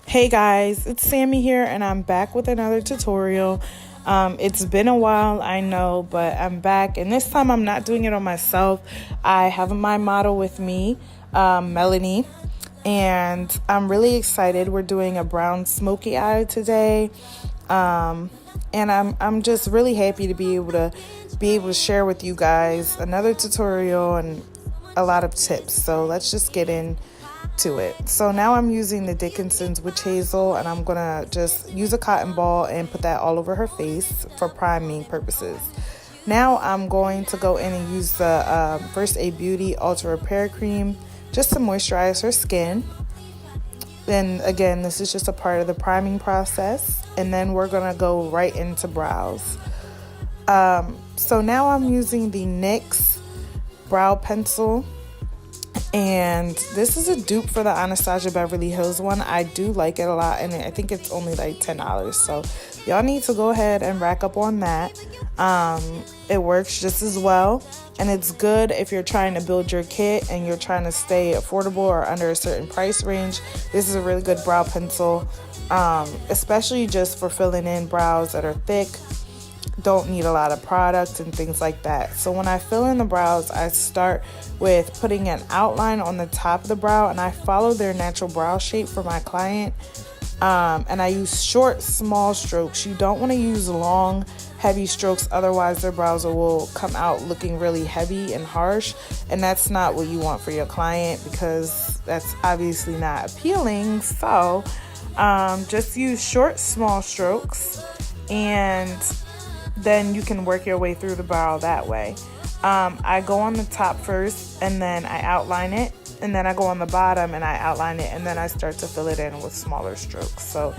Hey guys, it's Sammy here and I'm back with another tutorial. It's been a while, I know, but I'm back, and this time I'm not doing it on myself. I have my model with me, Melanie, and I'm really excited. We're doing a brown smoky eye today, and I'm just really happy to be able to share with you guys another tutorial and a lot of tips. So let's just get into it. So now I'm using the Dickinson's Witch Hazel, and I'm gonna just use a cotton ball and put that all over her face for priming purposes. Now I'm going to go in and use the First Aid Beauty Ultra Repair Cream just to moisturize her skin. Then again, this is just a part of the priming process, and then we're gonna go right into brows. So now I'm using the NYX brow pencil, and this is a dupe for the Anastasia Beverly Hills one. I do like it a lot, and I think it's only like $10, so y'all need to go ahead and rack up on that. It works just as well, and it's good if you're trying to build your kit and you're trying to stay affordable or under a certain price range. This is a really good brow pencil, especially just for filling in brows that are thick, don't need a lot of product and things like that. So when I fill in the brows, I start with putting an outline on the top of the brow, and I follow their natural brow shape for my client, and I use short, small strokes. You don't want to use long, heavy strokes, otherwise their brows will come out looking really heavy and harsh, and that's not what you want for your client, because that's obviously not appealing. So just use short, small strokes, and then you can work your way through the brow that way. I go on the top first, and then I outline it, and then I go on the bottom and I outline it, and then I start to fill it in with smaller strokes. So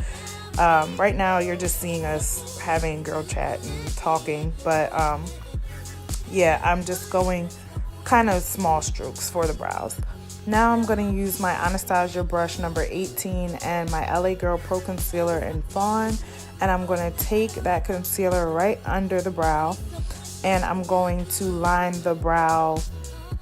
right now you're just seeing us having girl chat and talking, but yeah, I'm just going kind of small strokes for the brows. Now I'm going to use my Anastasia brush number 18 and my LA Girl Pro Concealer in Fawn, and I'm going to take that concealer right under the brow, and I'm going to line the brow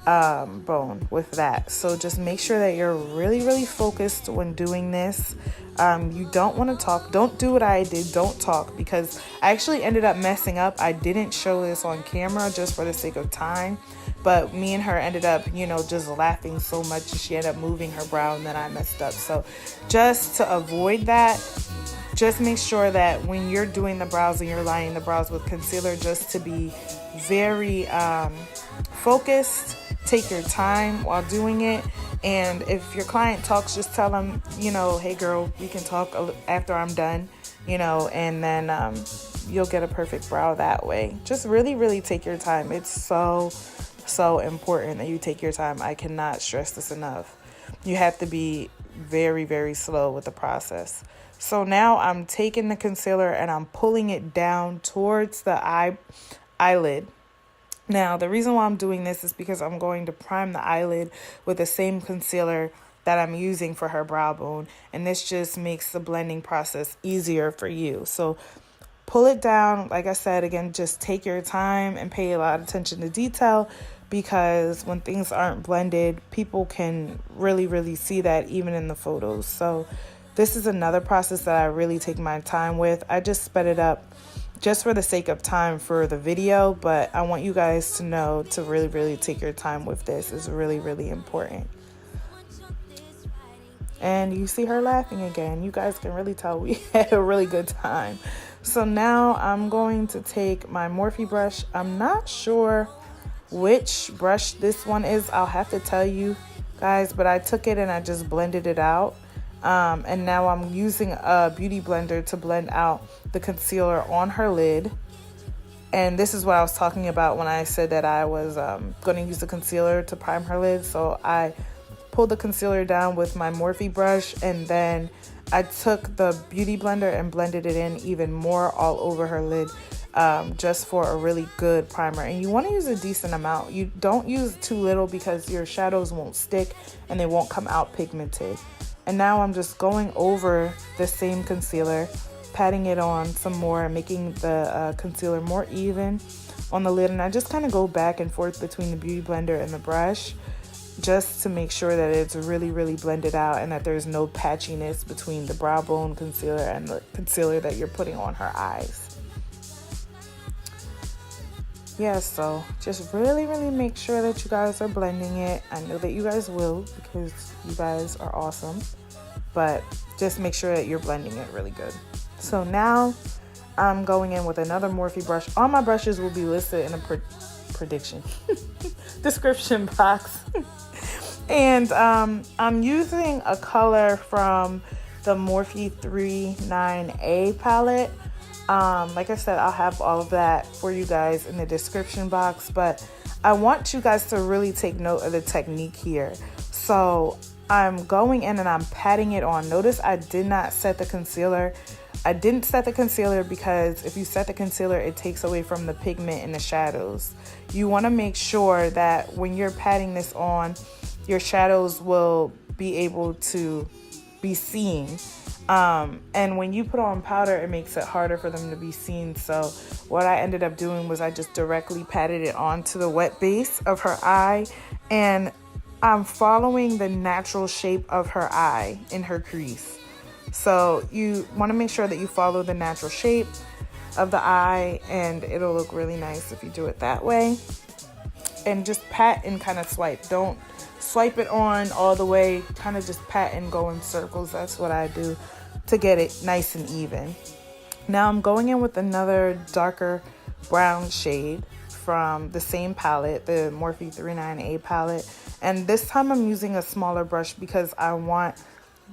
bone with that. So just make sure that you're really focused when doing this. You don't want to talk. Don't do what I did. Don't talk, because I actually ended up messing up. I didn't show this on camera just for the sake of time, but me and her ended up, just laughing so much, she ended up moving her brow, and then I messed up. So just to avoid that, just make sure that when you're doing the brows and you're lining the brows with concealer, just to be very focused. Take your time while doing it, and if your client talks, just tell them, hey girl, we can talk after I'm done, and then you'll get a perfect brow that way. Just really take your time. It's so important that you take your time. I cannot stress this enough. You have to be very slow with the process. So now I'm taking the concealer and I'm pulling it down towards the eyelid. Now, the reason why I'm doing this is because I'm going to prime the eyelid with the same concealer that I'm using for her brow bone, and this just makes the blending process easier for you. So pull it down. Like I said, again, just take your time and pay a lot of attention to detail, because when things aren't blended, people can really see that even in the photos. So this is another process that I really take my time with. I just sped it up just for the sake of time for the video, but I want you guys to know to really take your time with this. It's really important. And you see her laughing again. You guys can really tell we had a really good time. So now I'm going to take my Morphe brush. I'm not sure which brush this one is. I'll have to tell you guys, but I took it and I just blended it out. And now I'm using a beauty blender to blend out the concealer on her lid. And this is what I was talking about when I said that I was going to use the concealer to prime her lid. So I pulled the concealer down with my Morphe brush, and then I took the beauty blender and blended it in even more all over her lid, just for a really good primer. And you want to use a decent amount. You don't use too little, because your shadows won't stick and they won't come out pigmented. And now I'm just going over the same concealer, patting it on some more, making the concealer more even on the lid. And I just kind of go back and forth between the beauty blender and the brush. just to make sure that it's really, really blended out and that there's no patchiness between the brow bone concealer and the concealer that you're putting on her eyes. Yeah, so just really, really make sure that you guys are blending it. I know that you guys will because you guys are awesome, but just make sure that you're blending it really good. So now I'm going in with another Morphe brush. All my brushes will be listed in the prediction description box. And I'm using a color from the Morphe 39A palette. Like I said, I'll have all of that for you guys in the description box, but I want you guys to really take note of the technique here. So I'm going in and I'm patting it on. Notice I did not set the concealer. I didn't set the concealer because if you set the concealer, it takes away from the pigment and the shadows. You want to make sure that when you're patting this on, your shadows will be able to be seen. And when you put on powder, it makes it harder for them to be seen. So what I ended up doing was I just directly patted it onto the wet base of her eye, and I'm following the natural shape of her eye in her crease. So you want to make sure that you follow the natural shape of the eye, and it'll look really nice if you do it that way. And just pat and kind of swipe. Don't swipe it on all the way, kind of just pat and go in circles. That's what I do to get it nice and even. Now I'm going in with another darker brown shade from the same palette, the Morphe 39A palette. And this time I'm using a smaller brush because I want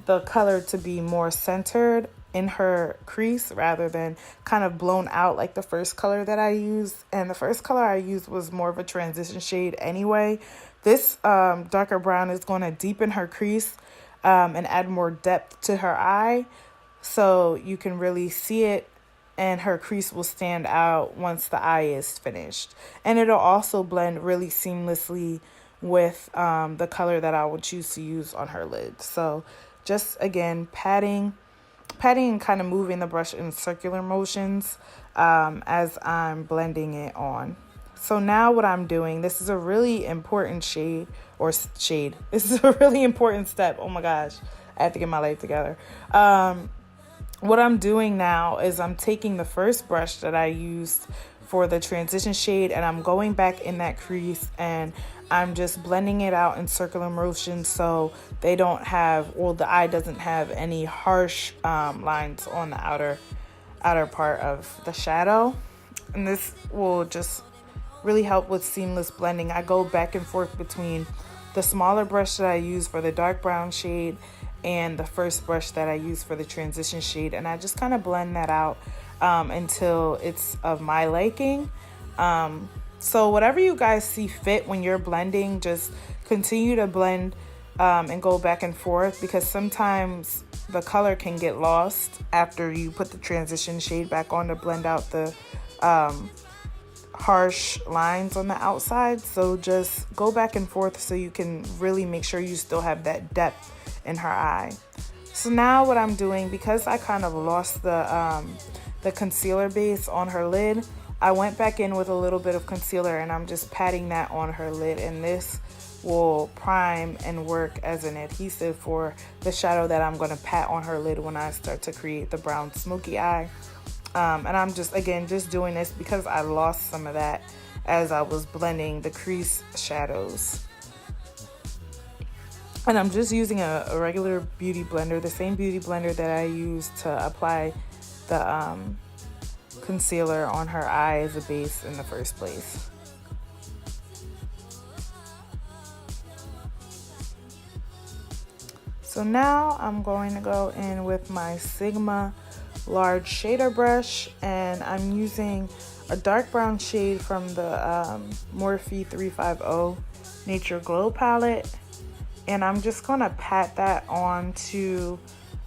the color to be more centered in her crease rather than kind of blown out like the first color that I used. And the first color I used was more of a transition shade anyway. This darker brown is going to deepen her crease and add more depth to her eye, so you can really see it, and her crease will stand out once the eye is finished. And it'll also blend really seamlessly with the color that I would choose to use on her lid. So just again, patting and kind of moving the brush in circular motions as I'm blending it on. So now what I'm doing, this is a really important shade. This is a really important step. Oh my gosh, I have to get my life together. What I'm doing now is I'm taking the first brush that I used for the transition shade, and I'm going back in that crease, and I'm just blending it out in circular motion so they don't have, well, the eye doesn't have any harsh lines on the outer part of the shadow. And this will just really help with seamless blending. I go back and forth between the smaller brush that I use for the dark brown shade and the first brush that I use for the transition shade, and I just kind of blend that out until it's of my liking. So whatever you guys see fit when you're blending, just continue to blend and go back and forth, because sometimes the color can get lost after you put the transition shade back on to blend out the harsh lines on the outside. So just go back and forth so you can really make sure you still have that depth in her eye. So now what I'm doing, because I kind of lost the concealer base on her lid, I went back in with a little bit of concealer and I'm just patting that on her lid, and this will prime and work as an adhesive for the shadow that I'm going to pat on her lid when I start to create the brown smoky eye. And I'm just doing this because I lost some of that as I was blending the crease shadows. And I'm just using a regular beauty blender, the same beauty blender that I used to apply the concealer on her eye as a base in the first place. So now I'm going to go in with my Sigma large shader brush, and I'm using a dark brown shade from the Morphe 350 Nature Glow palette, and I'm just gonna pat that onto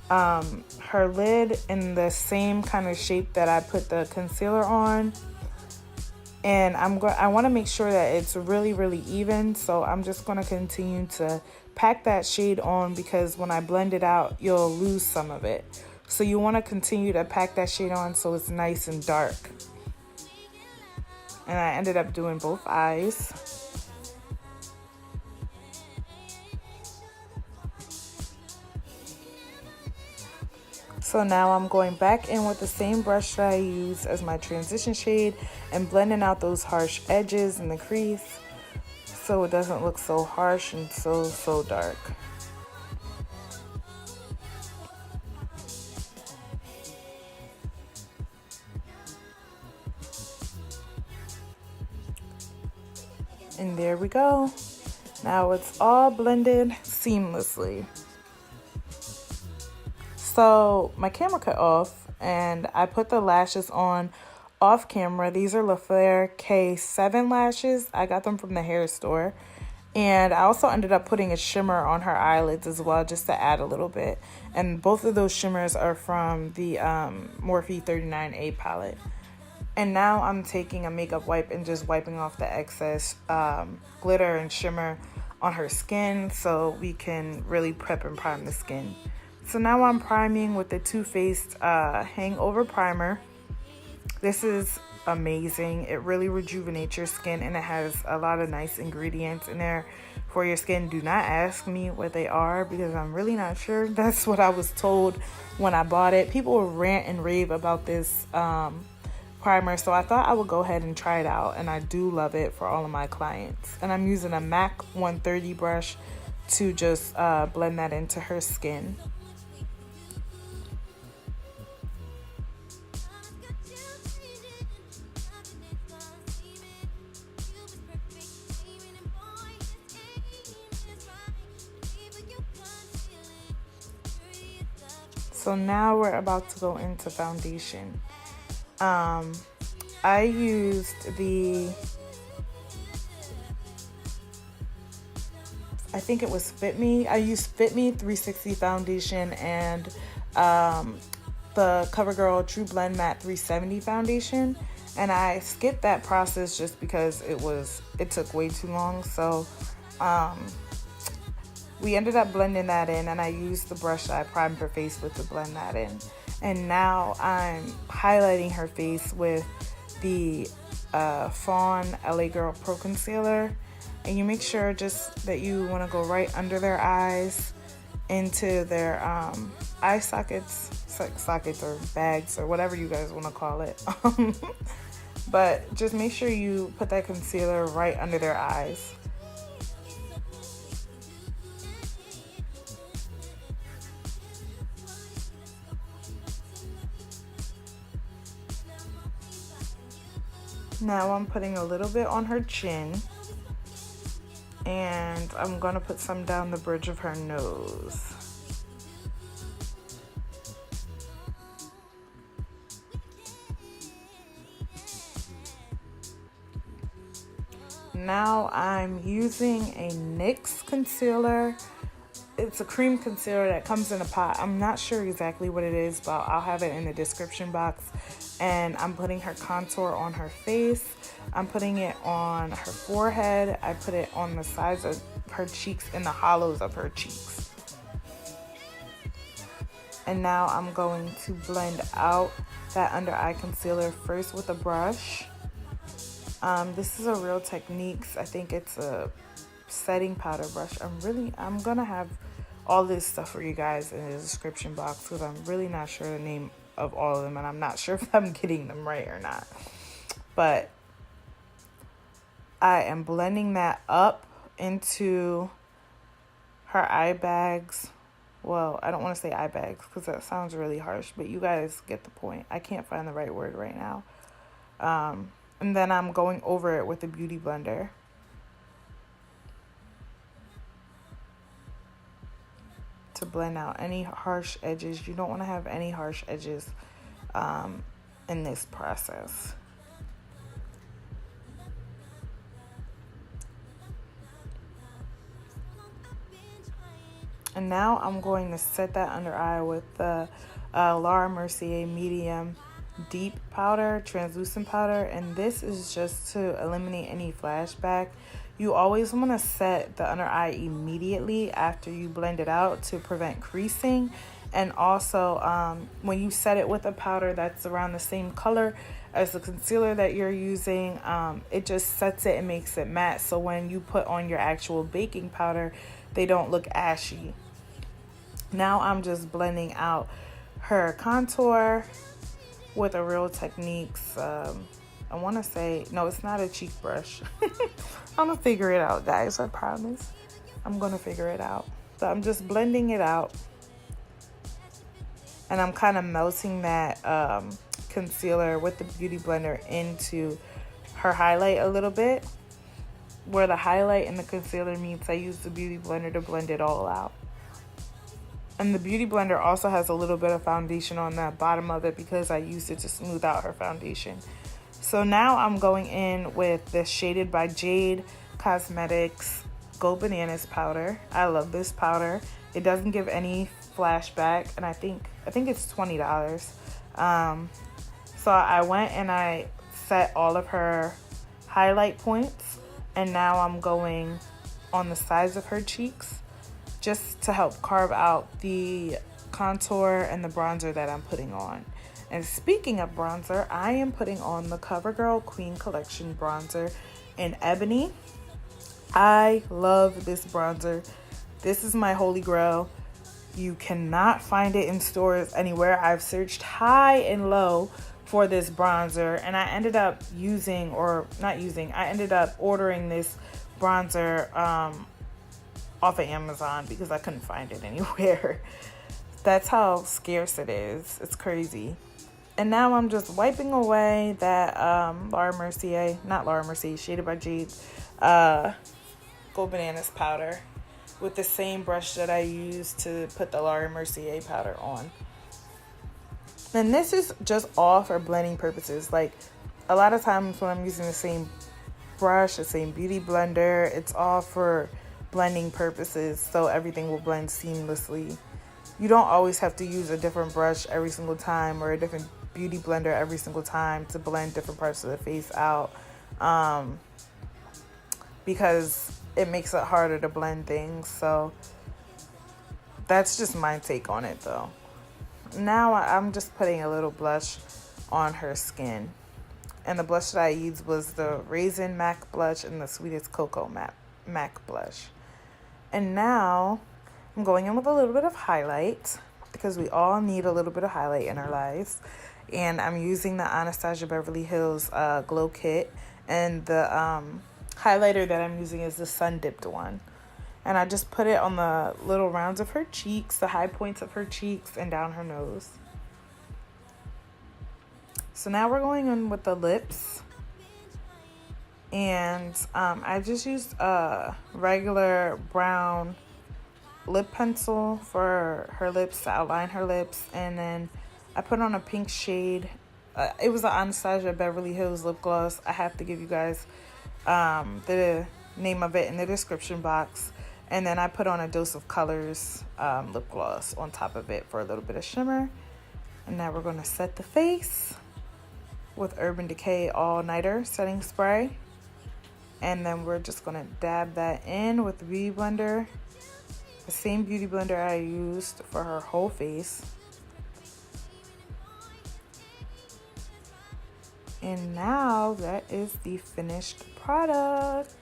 her lid in the same kind of shape that I put the concealer on. And I want to make sure that it's really, really even, so I'm just going to continue to pack that shade on, because when I blend it out, you'll lose some of it. So you want to continue to pack that shade on so it's nice and dark. And I ended up doing both eyes. So now I'm going back in with the same brush that I used as my transition shade and blending out those harsh edges in the crease so it doesn't look so harsh and so dark. And there we go. Now it's all blended seamlessly. So my camera cut off and I put the lashes on off camera. These are Laflare K7 lashes. I got them from the hair store. And I also ended up putting a shimmer on her eyelids as well, just to add a little bit. And both of those shimmers are from the Morphe E39A palette. And now I'm taking a makeup wipe and just wiping off the excess glitter and shimmer on her skin so we can really prep and prime the skin. So now I'm priming with the Too Faced Hangover Primer. This is amazing. It really rejuvenates your skin and it has a lot of nice ingredients in there for your skin. Do not ask me what they are because I'm really not sure. That's what I was told when I bought it. People will rant and rave about this primer, so I thought I would go ahead and try it out, and I do love it for all of my clients. And I'm using a MAC 130 brush to just blend that into her skin. So now we're about to go into foundation. I used the, I think it was Fit Me. I used Fit Me 360 foundation and the Covergirl Tru Blend Matte 370 foundation. And I skipped that process just because it took way too long. So we ended up blending that in, and I used the brush that I primed her face with to blend that in. And now I'm highlighting her face with the Fawn LA Girl Pro Concealer. And you make sure just that you want to go right under their eyes into their eye sockets or bags or whatever you guys want to call it. But just make sure you put that concealer right under their eyes. Now I'm putting a little bit on her chin, and I'm gonna put some down the bridge of her nose. Now I'm using a NYX concealer. It's a cream concealer that comes in a pot. I'm not sure exactly what it is, but I'll have it in the description box. And I'm putting her contour on her face. I'm putting it on her forehead. I put it on the sides of her cheeks and the hollows of her cheeks. And now I'm going to blend out that under eye concealer first with a brush. This is a Real Techniques. I think it's a setting powder brush. I'm gonna have all this stuff for you guys in the description box because I'm really not sure the name of all of them, and I'm not sure if I'm getting them right or not. But I am blending that up into her eye bags. Well, I don't want to say eye bags because that sounds really harsh, but you guys get the point. I can't find the right word right now. And then I'm going over it with a beauty blender. To blend out any harsh edges. You don't want to have any harsh edges in this process. And now I'm going to set that under eye with the Laura Mercier medium deep powder, translucent powder, and this is just to eliminate any flashback. You always want to set the under eye immediately after you blend it out to prevent creasing. And also when you set it with a powder that's around the same color as the concealer that you're using, it just sets it and makes it matte, so when you put on your actual baking powder they don't look ashy. Now I'm just blending out her contour with a Real Techniques, I want to say, no, it's not a cheek brush. I'm gonna figure it out, guys, I promise. I'm gonna figure it out. So I'm just blending it out, and I'm kind of melting that concealer with the Beauty Blender into her highlight a little bit. Where the highlight and the concealer meets, I use the Beauty Blender to blend it all out. And the Beauty Blender also has a little bit of foundation on the bottom of it because I used it to smooth out her foundation. So now I'm going in with this Shaded by Jade Cosmetics Gold Bananas powder. I love this powder. It doesn't give any flashback, and I think it's $20. So I went and I set all of her highlight points, and now I'm going on the sides of her cheeks just to help carve out the contour and the bronzer that I'm putting on. And speaking of bronzer, I am putting on the CoverGirl Queen Collection bronzer in Ebony. I love this bronzer. This is my holy grail. You cannot find it in stores anywhere. I've searched high and low for this bronzer, and I ended up I ended up ordering this bronzer off of Amazon because I couldn't find it anywhere. That's how scarce it is. It's crazy. And now I'm just wiping away that Shaded by Jade Gold Bananas powder with the same brush that I used to put the Laura Mercier powder on. And this is just all for blending purposes. Like, a lot of times when I'm using the same brush, the same beauty blender, it's all for blending purposes, so everything will blend seamlessly. You don't always have to use a different brush every single time or a different beauty blender every single time to blend different parts of the face out, because it makes it harder to blend things. So that's just my take on it though. Now I'm just putting a little blush on her skin, and the blush that I used was the Raisin MAC blush and the Sweetest Cocoa MAC blush. And now I'm going in with a little bit of highlight because we all need a little bit of highlight in our lives. And I'm using the Anastasia Beverly Hills Glow Kit, and the highlighter that I'm using is the Sun Dipped one. And I just put it on the little rounds of her cheeks, the high points of her cheeks, and down her nose. So now we're going in with the lips. And I just used a regular brown lip pencil for her lips to outline her lips. And then I put on a pink shade. It was the Anastasia Beverly Hills lip gloss. I have to give you guys the name of it in the description box. And then I put on a Dose of Colors lip gloss on top of it for a little bit of shimmer. And now we're going to set the face with Urban Decay All Nighter setting spray. And then we're just going to dab that in with the Beauty Blender. The same Beauty Blender I used for her whole face. And now that is the finished product.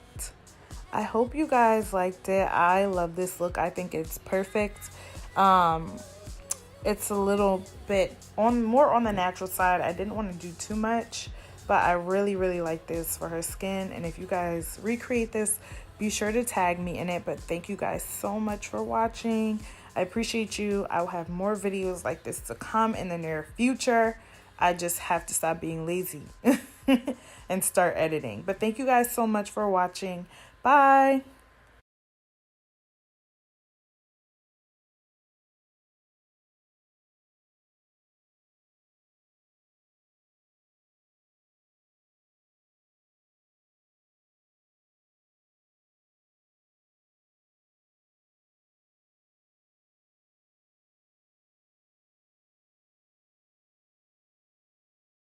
I hope you guys liked it. I love this look. I think it's perfect. It's a little bit more on the natural side. I didn't want to do too much, but I really, really like this for her skin. And if you guys recreate this, be sure to tag me in it. But thank you guys so much for watching. I appreciate you. I will have more videos like this to come in the near future. I just have to stop being lazy and start editing. But thank you guys so much for watching. Bye.